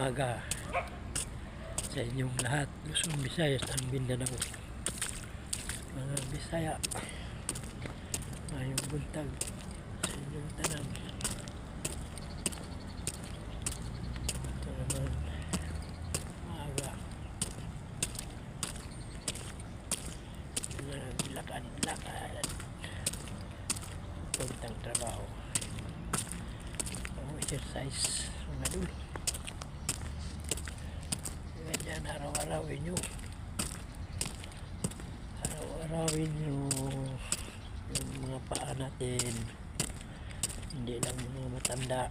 umaga sa inyong lahat, Luzon, Visayas, ang Mindanao. Mga Bisaya, mayong buntag sa inyong tanan. Ito naman, umaga. Lakad-lakad. Puntang trabaho. Exercise, mga dul. Ganyan, araw-arawin nyo. Araw-arawin nyo yung mga paa natin. Hindi lang mga matanda.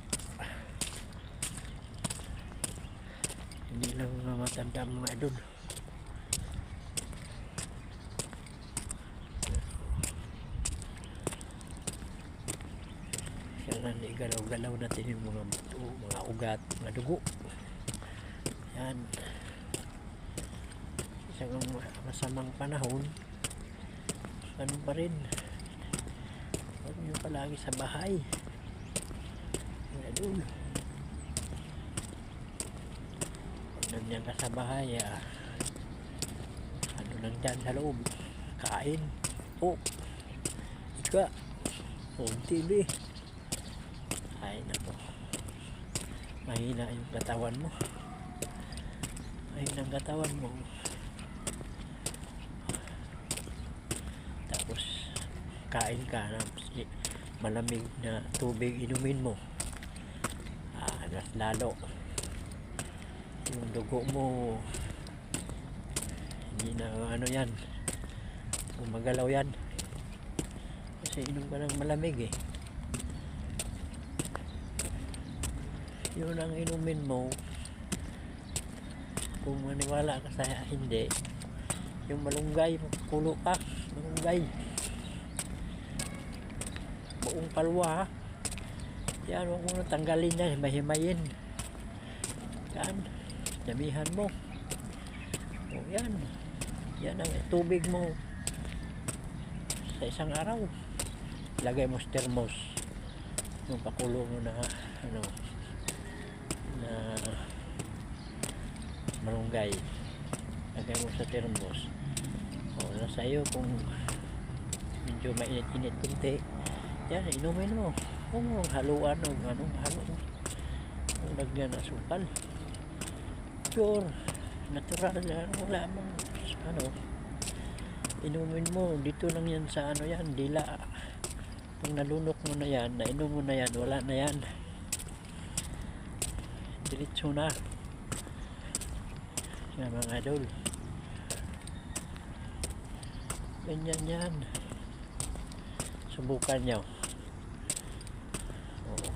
Hindi lang mga matanda, mga idol. Kailangan igalaw-galaw natin yung mga buto, mga ugat, mga dugo. Yan. Isang masamang panahon, ano pa rin, huwag nyo palagi sa bahay. Mga idol. Pag nandiyan ka sa bahay, ano lang dyan sa loob, kain, ika, TV. Ay nako, mahina yung katawan mo, mahina ang katawan mo. Tapos kain ka na malamig na tubig, inumin mo, mas lalo yung dugo mo hindi na ano yan, gumagalaw yan kasi inom ka ng malamig eh. Yun ang inumin mo. Kung maniwala ka sa hindi, yung malunggay, kulo ka, malunggay, buong palwa, yan, huwag mo na tanggalin yan, himahimayin yan, damihan mo. O yan, yan ang tubig mo sa isang araw, lagay mo sa termos yung pakulo mo na ano na malunggay, lagay mo sa termos. O nasa iyo kung medyo mainit-init kunti, yan, inumin mo. Huwag mo haluan o anong halo mo, kung lagyan na sukal, pure natural na wala mong ano, inumin mo. Dito lang yan sa ano yan, dila. Pag nalunok mo na yan, nainom mo na yan, wala na yan, diretso na yan mga idol. Ganyan yan, subukan nyo.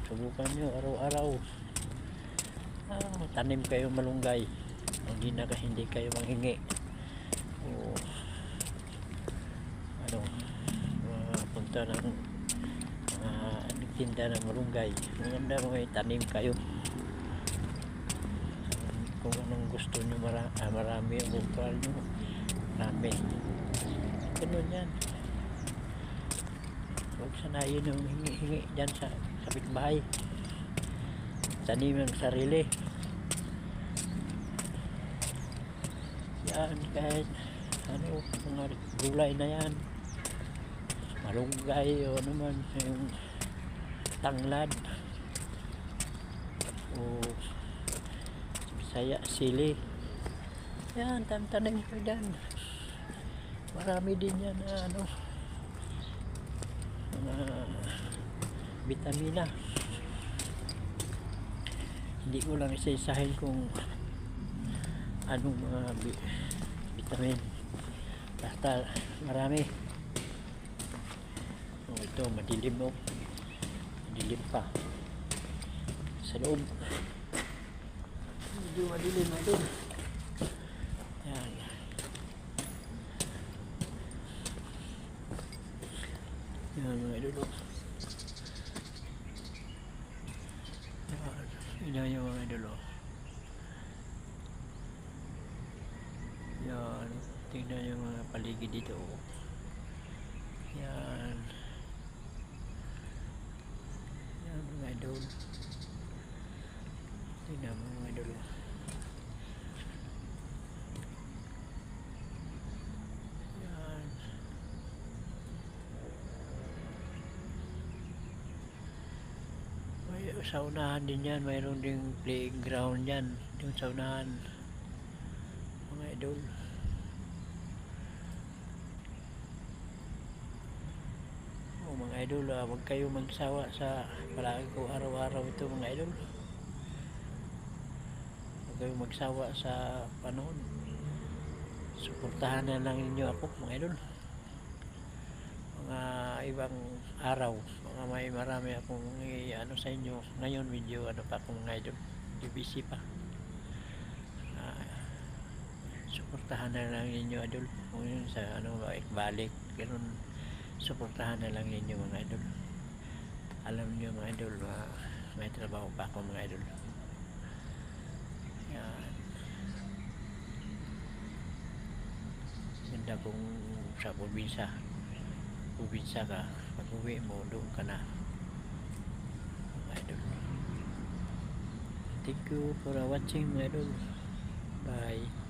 Subukan nyo araw-araw. Tanim kayo malunggay, hindi kayo manghingi o ano, punta ng nagtinda ng malunggay. Maganda mga tanim kayo kung anong gusto nyo. Marami ang bukal nyo, marami, ganun yan. Huwag sanayin yung hingi-hingi dyan sa kapitbahay. Tanim ng sarili yan, kahit ano, mga gulay na yan, malunggay o naman yung tanglad o Bisaya, sili, yan, tanim ko dyan. Marami din yan na ano, mga vitamina. Hindi ko lang isa-isahin kung anong mga vitamin, basta marami. Ito madilim, madilim pa sa loob, medyo madilim na din yan. Yan mga idol, yan yung mga idol. Yan, tingnan yung mga paligid dito. Yan, yan mga idol, tingnan mo mga idol. sa unahan din yan, mayroon ding playground yan yung sa unahan mga idol. Mga idol, huwag kayo magsawa sa palagi ko araw-araw ito mga idol. Huwag kayo magsawa sa panahon. Suportahan na lang ninyo ako mga idol. Mga ibang araw, mga may marami akong ano sa inyo. Ngayon video ano pa ako mga idol. busy pa. Suportahan na lang ninyo idol. Kung yun sa ano balik ganun, suportahan na lang ninyo mga idol. Alam niyo mga idol, may trabaho pa ako mga idol. Yan. Ganda kung sa probinsya ka, pag uwi mo doon ka na mga idol. Thank you for watching mga idol. Bye.